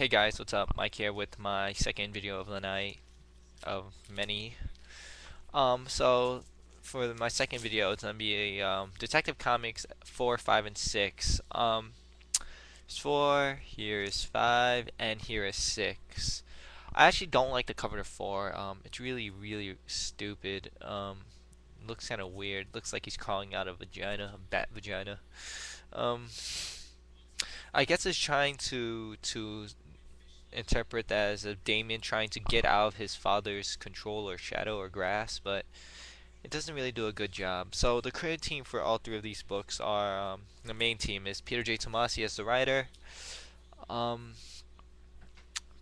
Hey guys, what's up? Mike here with my second video of the night of many. So for my second video, it's gonna be a Detective Comics 4, 5, and 6. Here's 4, here's 5, and here is 6. I actually don't like the cover to 4. It's really stupid. Looks kind of weird. Looks like he's crawling out of vagina, a bat vagina. Um, I guess it's trying to interpret that as a Damien trying to get out of his father's control or shadow or grasp, but it doesn't really do a good job. So the creative team for all three of these books are the main team is Peter J. Tomasi as the writer, um,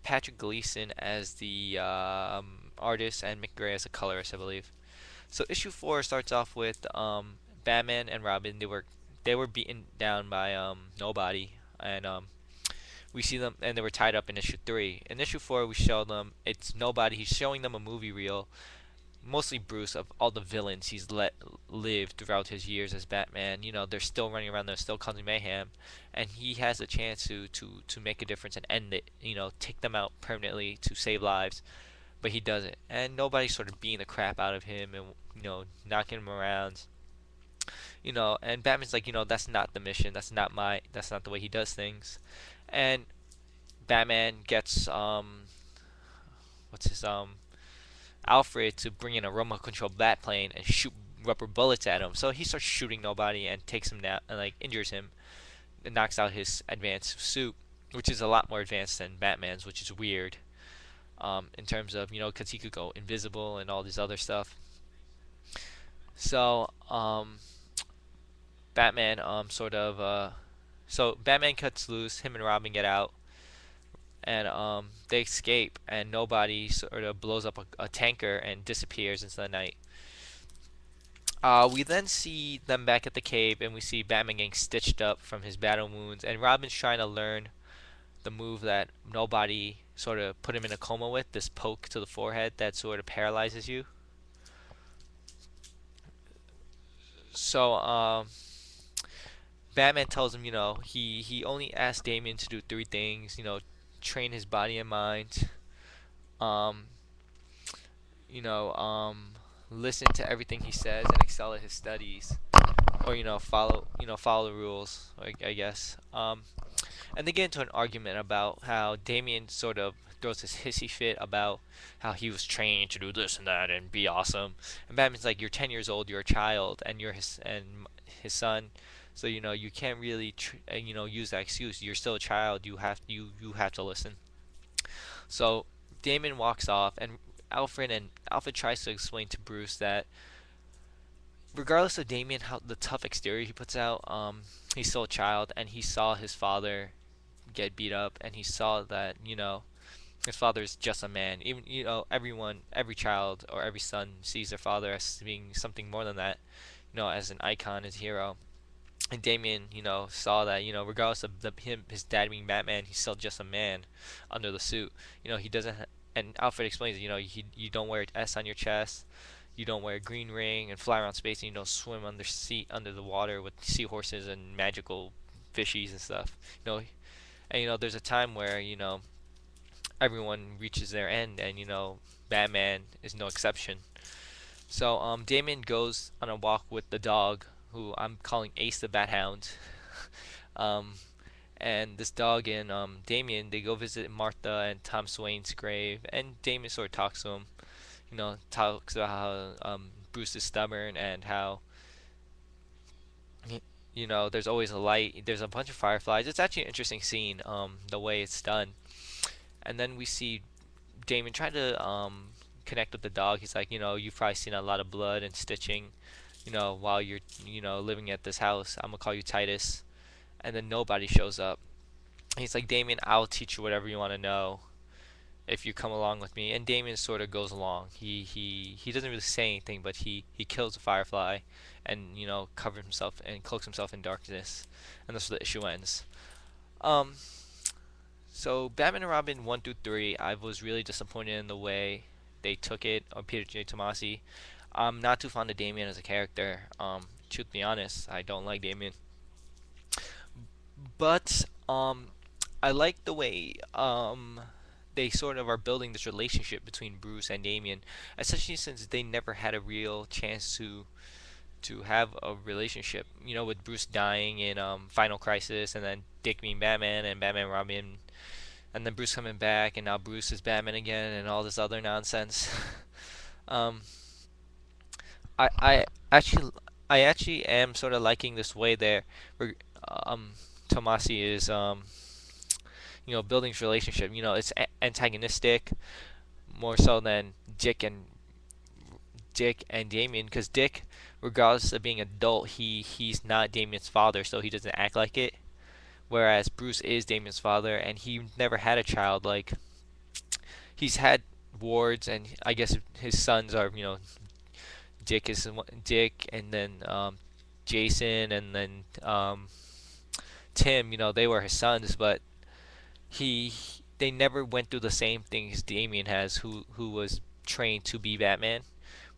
Patrick Gleason as the artist, and Mick as the colorist, I believe. So issue 4 starts off with Batman and Robin. They were beaten down by nobody, and we see them, and they were tied up in issue 3. In issue 4, we show them it's nobody. He's showing them a movie reel, mostly Bruce, of all the villains he's let live throughout his years as Batman. They're still running around, they're still causing mayhem, and he has a chance to make a difference and end it. Take them out permanently to save lives, but he doesn't, and nobody's sort of beating the crap out of him and knocking him around. And Batman's like, that's not the mission. That's not the way he does things. And Batman gets what's his Alfred to bring in a remote control bat plane and shoot rubber bullets at him. So he starts shooting nobody and takes him down and like injures him and knocks out his advanced suit, which is a lot more advanced than Batman's, which is weird. In terms of because he could go invisible and all this other stuff. So Batman so Batman cuts loose. Him and Robin get out, and they escape, and nobody sort of blows up a tanker and disappears into the night. We then see them back at the cave, and we see Batman getting stitched up from his battle wounds, and Robin's trying to learn the move that nobody sort of put him in a coma with, this poke to the forehead that sort of paralyzes you. So Batman tells him, he only asked Damien to do three things, train his body and mind, um, you know, um, listen to everything he says and excel at his studies, or follow the rules, I guess. And they get into an argument about how Damien sort of throws his hissy fit about how he was trained to do this and that and be awesome. And Batman's like, "You're 10 years old, you're a child, and you're his son, so you can't really use that excuse. You're still a child. You have to listen." So Damon walks off, and Alfred tries to explain to Bruce that regardless of Damien, how the tough exterior he puts out, he's still a child, and he saw his father get beat up, and he saw that his father is just a man. Even every child or every son sees their father as being something more than that, as an icon, as a hero. And Damien, saw that, regardless of his dad being Batman, he's still just a man under the suit. He doesn't. And Alfred explains, you don't wear an S on your chest, you don't wear a green ring and fly around space, and you don't swim under the water with seahorses and magical fishies and stuff. And there's a time where everyone reaches their end, and Batman is no exception. So Damien goes on a walk with the dog, who I'm calling Ace the Bat Hound. um, and this dog and Damien, they go visit Martha and Tom Swain's grave, and Damien sort of talks to him. Talks about how Bruce is stubborn, and how there's always a light. There's a bunch of fireflies. It's actually an interesting scene, the way it's done. And then we see Damien try to connect with the dog. He's like, you've probably seen a lot of blood and stitching, while you're, living at this house. I'm gonna call you Titus. And then nobody shows up. He's like, Damien, I'll teach you whatever you want to know if you come along with me. And Damien sort of goes along. He doesn't really say anything, but he kills a firefly, and covers himself and cloaks himself in darkness. And that's where the issue ends. Um, so Batman and Robin 1 through 3, I was really disappointed in the way they took it on Peter J. Tomasi. I'm not too fond of Damien as a character. Truth be honest, I don't like Damien. But I like the way they sort of are building this relationship between Bruce and Damien, especially since they never had a real chance to have a relationship. You know, with Bruce dying in Final Crisis, and then Dick being Batman and Batman Robin, and then Bruce coming back, and now Bruce is Batman again, and all this other nonsense. um, I actually I actually am sort of liking this way there, where Tomasi is building his relationship. You know, it's antagonistic more so than Dick and Damien, because Dick, regardless of being adult, he's not Damien's father, so he doesn't act like it. Whereas Bruce is Damien's father, and he never had a child. Like, he's had wards, and I guess his sons are, Dick, and then Jason, and then Tim. You know, they were his sons, but he they never went through the same things Damien has, who was trained to be Batman,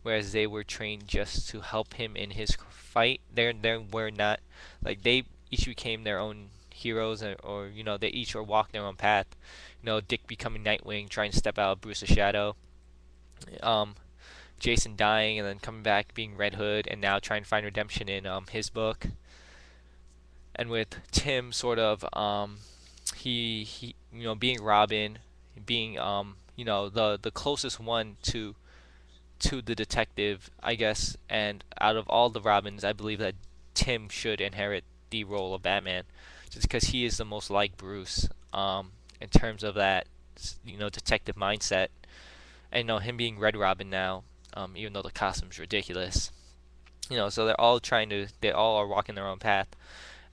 whereas they were trained just to help him in his fight. They were not, like, they each became their own heroes, or they each were walking their own path. You know, Dick becoming Nightwing, trying to step out of Bruce's shadow. Um, Jason dying and then coming back being Red Hood, and now trying to find redemption in his book. And with Tim, sort of, he being Robin, being the closest one to the detective, I guess. And out of all the Robins, I believe that Tim should inherit the role of Batman, just because he is the most like Bruce, in terms of that, detective mindset. And him being Red Robin now, even though the costume's ridiculous. So they all are walking their own path.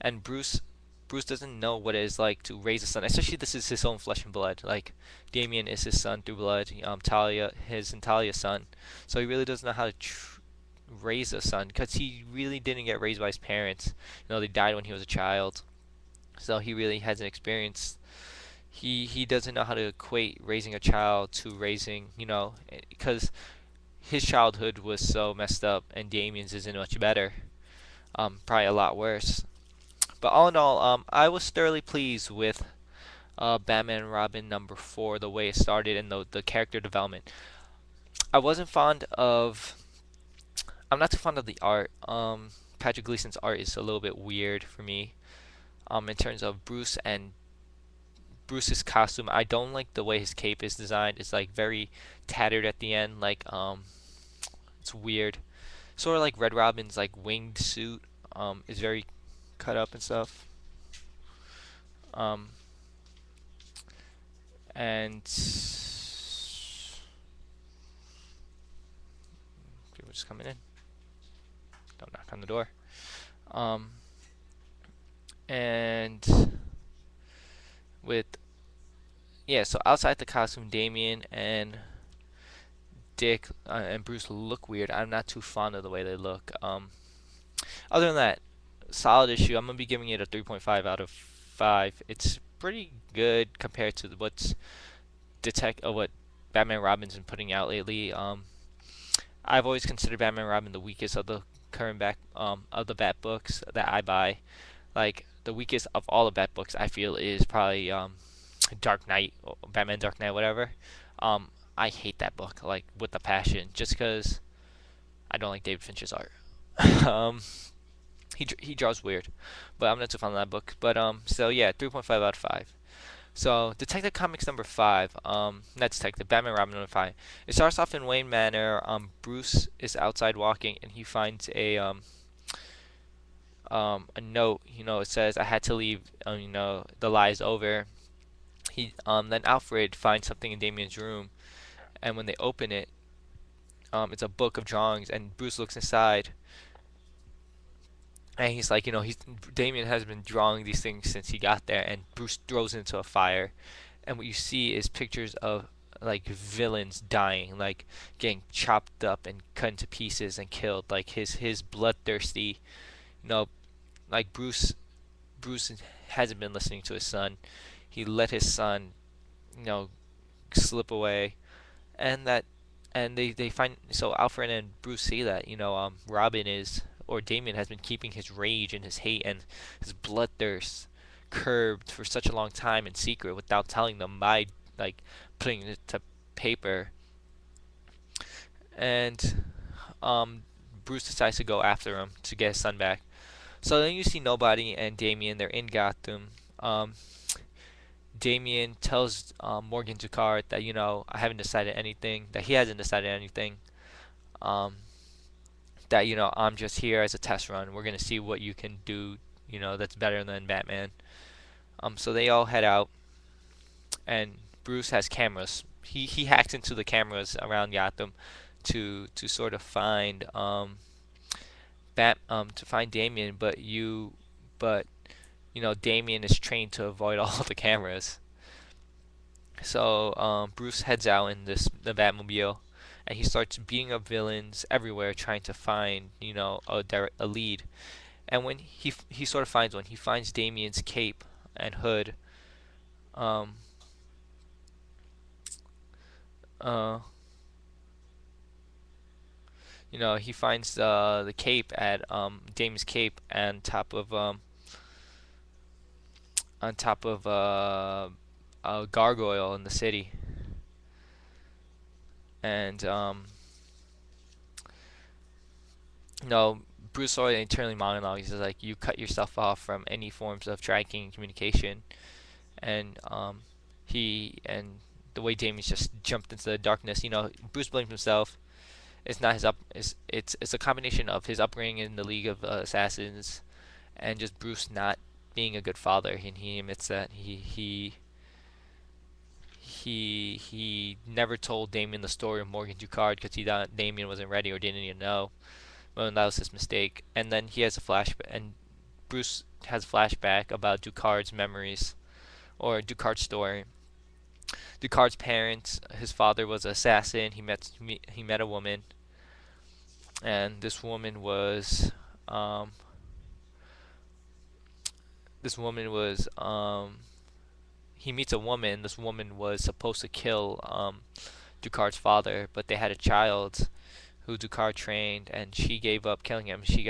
And Bruce doesn't know what it is like to raise a son. Especially, this is his own flesh and blood. Like, Damien is his son through blood. Talia, his and Talia's son. So he really doesn't know how to raise a son, because he really didn't get raised by his parents. They died when he was a child. So he really hasn't experienced. He doesn't know how to equate raising a child to raising, because his childhood was so messed up, and Damien's isn't much better. Probably a lot worse. But all in all, I was thoroughly pleased with Batman and Robin #4, the way it started, and the character development. I wasn't fond of. I'm not too fond of the art. Patrick Gleason's art is a little bit weird for me. In terms of Bruce's costume, I don't like the way his cape is designed. It's like very tattered at the end. Like, it's weird. Sort of like Red Robin's like winged suit. Is very cut up and stuff. Um, and people just coming in. Don't knock on the door. Um, and with so outside the costume, Damien and Dick and Bruce look weird. I'm not too fond of the way they look. Other than that, solid issue. I'm gonna be giving it a 3.5 out of 5. It's pretty good compared to what Batman Robin's been putting out lately. I've always considered Batman Robin the weakest of the current of the Bat books that I buy. Like, the weakest of all the Bat books, I feel, is probably Dark Knight, Batman Dark Knight, whatever. I hate that book, like, with a passion, just because I don't like David Fincher's art. um, he draws weird, but I'm not too fond of that book. But so yeah, 3.5 out of 5. So, Detective Comics #5, not Detective, Batman Robin #5. It starts off in Wayne Manor. Bruce is outside walking, and he finds a note. It says, "I had to leave. The lie is over." Then Alfred finds something in Damien's room, and when they open it, it's a book of drawings, and Bruce looks inside, and he's like, Damien has been drawing these things since he got there, and Bruce throws it into a fire, and what you see is pictures of, like, villains dying, like getting chopped up and cut into pieces and killed, like his bloodthirsty, you know, like Bruce hasn't been listening to his son. He let his son, you know, slip away, and they find, so Alfred and Bruce see that, Robin is, or Damien has been keeping his rage and his hate and his bloodthirst curbed for such a long time in secret without telling them by like putting it to paper. And Bruce decides to go after him to get his son back. So then you see Nobody and Damien. They're in Gotham. Um, Damien tells Morgan Ducard that I haven't decided anything. That he hasn't decided anything. Um, that I'm just here as a test run. We're gonna see what you can do. That's better than Batman. So they all head out, and Bruce has cameras. He hacks into the cameras around Gotham to sort of find to find Damien, but Damien is trained to avoid all the cameras. So Bruce heads out in the Batmobile, and he starts beating up villains everywhere, trying to find a lead. And when he sort of finds one, he finds Damien's cape and hood. Um, uh, he finds the cape at Damien's cape on top of a gargoyle in the city, and Bruce Wayne internally monologues. He's like, "You cut yourself off from any forms of tracking and communication," and he and the way Damien's just jumped into the darkness. Bruce blames himself. It's not his up. It's a combination of his upbringing in the League of Assassins and just Bruce not being a good father. And he admits that he never told Damien the story of Morgan Ducard because he thought Damien wasn't ready or didn't even know. Well, that was his mistake. And then he has a flashback, and Bruce has a flashback about Ducard's memories or Ducard's story. Ducard's parents, his father was an assassin. He met a woman, and um, he meets a woman. This woman was supposed to kill Ducard's father, but they had a child who Ducard trained, and she gave up killing him. She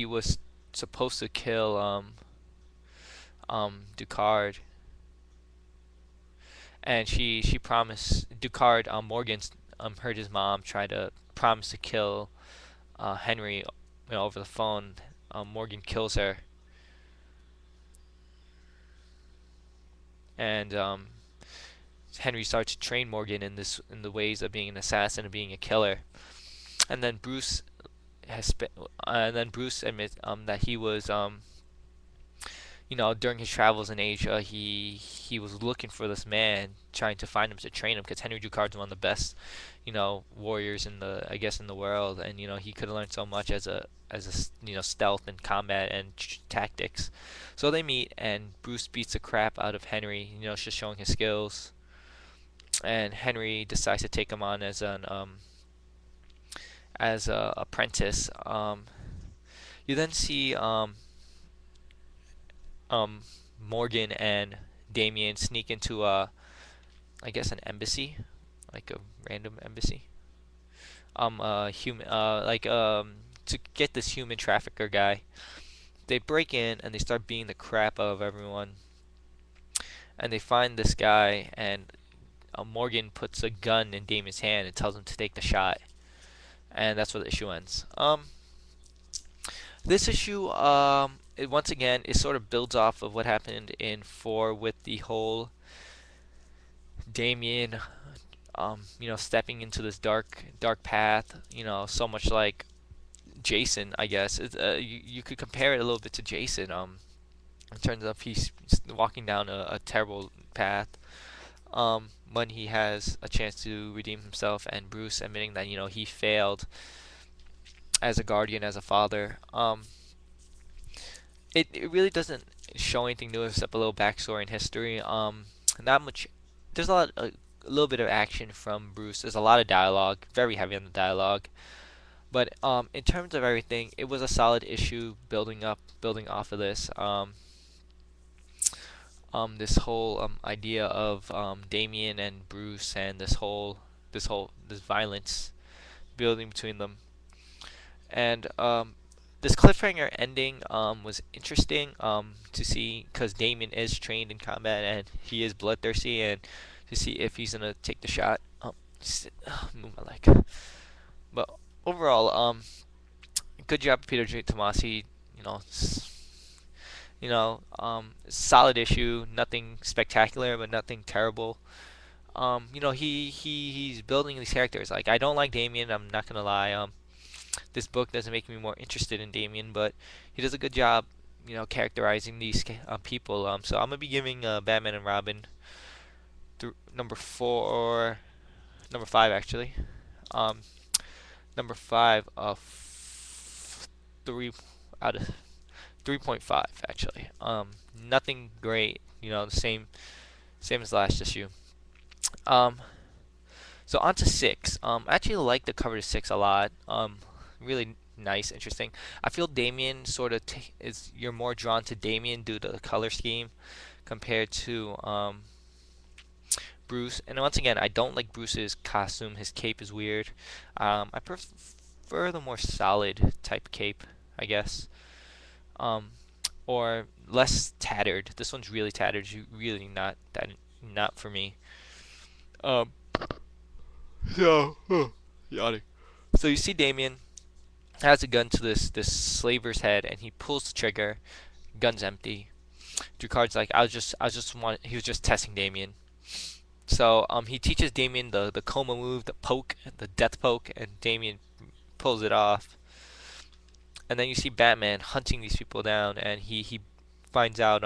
was supposed to kill Ducard, and she promised Ducard. Morgan heard his mom try to promise to kill Henry, over the phone. Morgan kills her, and Henry starts to train Morgan in the ways of being an assassin and being a killer. And then Bruce admits that he was during his travels in Asia, he was looking for this man, trying to find him to train him, because Henry Ducard's one of the best, warriors in the world, and he could have learned so much as a stealth and combat and tactics. So they meet, and Bruce beats the crap out of Henry, just showing his skills, and Henry decides to take him on as a apprentice. You then see Morgan and Damien sneak into I guess an embassy, like a random embassy. Human, to get this human trafficker guy. They break in and they start beating the crap out of everyone. And they find this guy, and Morgan puts a gun in Damien's hand and tells him to take the shot. And that's where the issue ends. This issue, once again, it sort of builds off of what happened in 4 with the whole Damien, stepping into this dark path. So much like Jason, I guess. You could compare it a little bit to Jason. In terms of he's walking down a terrible path. When he has a chance to redeem himself, and Bruce admitting that he failed as a guardian, as a father. It really doesn't show anything new except a little backstory and history. Not much. There's a little bit of action from Bruce. There's a lot of dialogue, very heavy on the dialogue. But in terms of everything, it was a solid issue, building off of this whole idea of Damien and Bruce, and this violence building between them. And this cliffhanger ending was interesting to see because Damien is trained in combat and he is bloodthirsty and to see if he's gonna take the shot. Move my leg. But overall, good job, Peter J. Tomasi. You know, solid issue. Nothing spectacular, but nothing terrible. He's building these characters. Like I don't like Damien. I'm not gonna lie. This book doesn't make me more interested in Damien, but he does a good job, characterizing these people. So I'm gonna be giving Batman and Robin number four, number five actually. Um, Number five of three out of 3.5 actually. Nothing great. The same as last issue. Um, so on to six. I actually like the cover to six a lot. Really nice, interesting. I feel Damien sort of is you're more drawn to Damien due to the color scheme compared to Bruce. And once again, I don't like Bruce's costume. His cape is weird. I prefer the more solid type cape, I guess. Um, or less tattered. This one's really tattered. Really not for me. Um, so, yawning. So you see Damien has a gun to this slaver's head, and he pulls the trigger. Gun's empty. Ducard's like, he was just testing Damien. So he teaches Damien the coma move, the poke, the death poke, and Damien pulls it off. And then you see Batman hunting these people down, and he finds out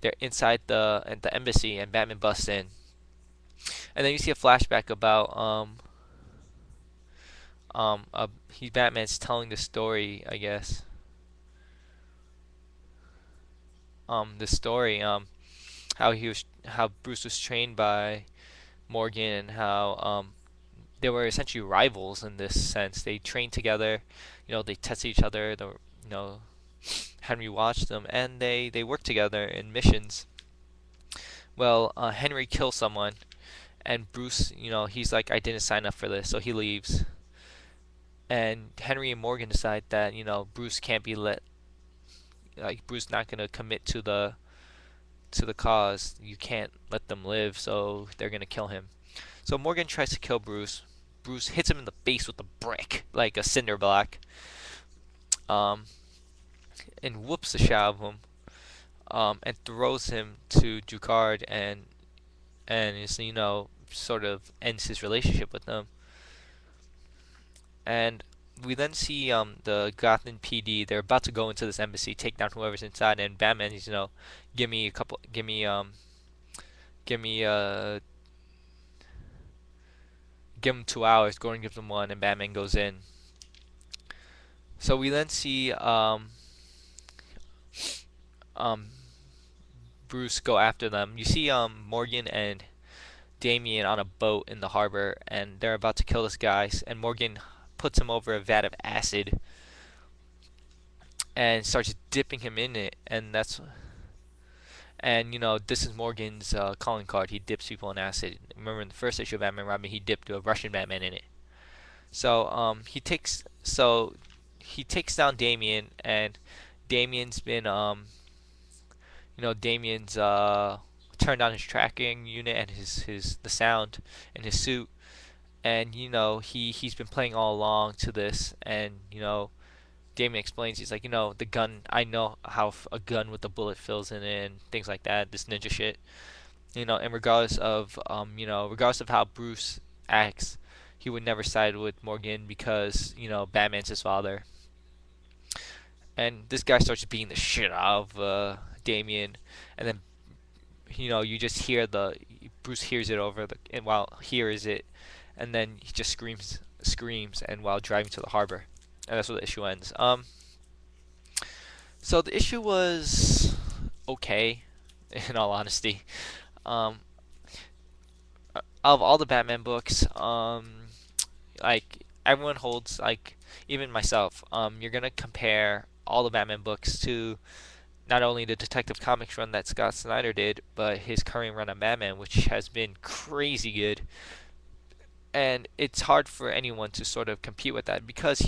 they're inside the embassy, and Batman busts in. And then you see a flashback about Batman's telling the story, I guess. The story how Bruce was trained by Morgan and how they were essentially rivals in this sense. They trained together, they tested each other. You know, Henry watched them, and they worked together in missions. Well, Henry kills someone, and Bruce, he's like, I didn't sign up for this, so he leaves. And Henry and Morgan decide that Bruce can't be let, like Bruce not gonna commit to the cause. You can't let them live, so they're gonna kill him. So Morgan tries to kill Bruce. Bruce hits him in the face with a brick, like a cinder block, um, and whoops the shit out of him, and throws him to Ducard, and is sort of ends his relationship with them. And we then see the Gotham PD. They're about to go into this embassy, take down whoever's inside, and Batman is give me a couple, give me give him 2 hours. Gordon gives him one, and Batman goes in. So we then see um, Bruce go after them. You see Morgan and Damien on a boat in the harbor, and they're about to kill this guy. And Morgan puts him over a vat of acid and starts dipping him in it, and this is Morgan's calling card. He dips people in acid. Remember in the first issue of Batman and Robin, he dipped a Russian Batman in it. So he takes down Damien, and Damien's been Damien's turned on his tracking unit and the sound in his suit, and he's been playing all along to this, and Damien explains, he's like, the gun, I know how a gun with a bullet fills in it and things like that, this ninja shit. And regardless of how Bruce acts, he would never side with Morgan because, Batman's his father. And this guy starts beating the shit out of Damien, and then you just hear Bruce hears it over and while hears it, and then he just screams, and while driving to the harbor, and that's where the issue ends. So the issue was okay, in all honesty. Um, of all the Batman books, like everyone holds, like even myself, you're gonna compare all the Batman books to not only the Detective Comics run that Scott Snyder did, but his current run on Batman, which has been crazy good. And it's hard for anyone to sort of compete with that because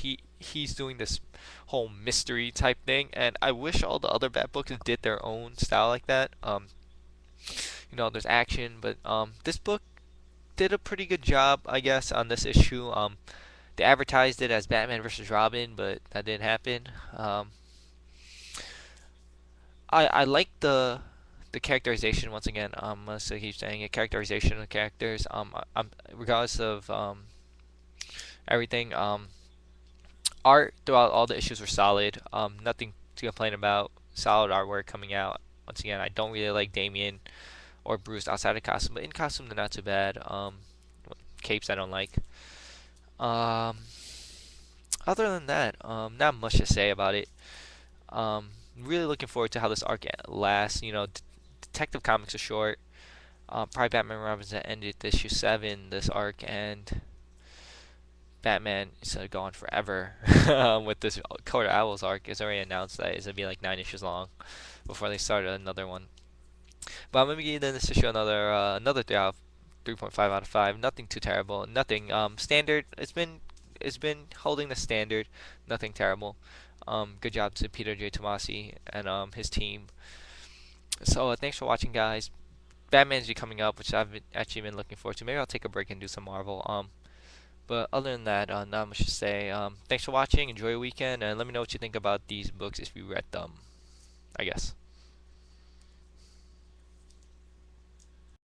he's doing this whole mystery type thing, and I wish all the other Bat books did their own style like that. There's action, but this book did a pretty good job, I guess, on this issue. They advertised it as Batman versus Robin, but that didn't happen. I like the characterization once again. So keep saying it, characterization of the characters. Regardless of everything. Art throughout all the issues were solid. Nothing to complain about. Solid artwork coming out. Once again, I don't really like Damien or Bruce outside of costume, but in costume they're not too bad. Capes I don't like. Um, Other than that, not much to say about it. Really looking forward to how this arc lasts. Detective Comics are short. Probably Batman and Robin's that ended this issue 7, this arc, and Batman is gonna go on forever with this Court of Owls arc. It's already announced that it's gonna be like 9 issues long before they start another one. But I'm gonna give this issue another 3.5 out of 5. Nothing too terrible. Nothing standard. It's been holding the standard. Nothing terrible. Good job to Peter J. Tomasi and his team. So thanks for watching, guys. Batman's coming up, which I've actually been looking forward to. Maybe I'll take a break and do some Marvel. But other than that, not much to say. Thanks for watching. Enjoy your weekend, and let me know what you think about these books if you read them, I guess.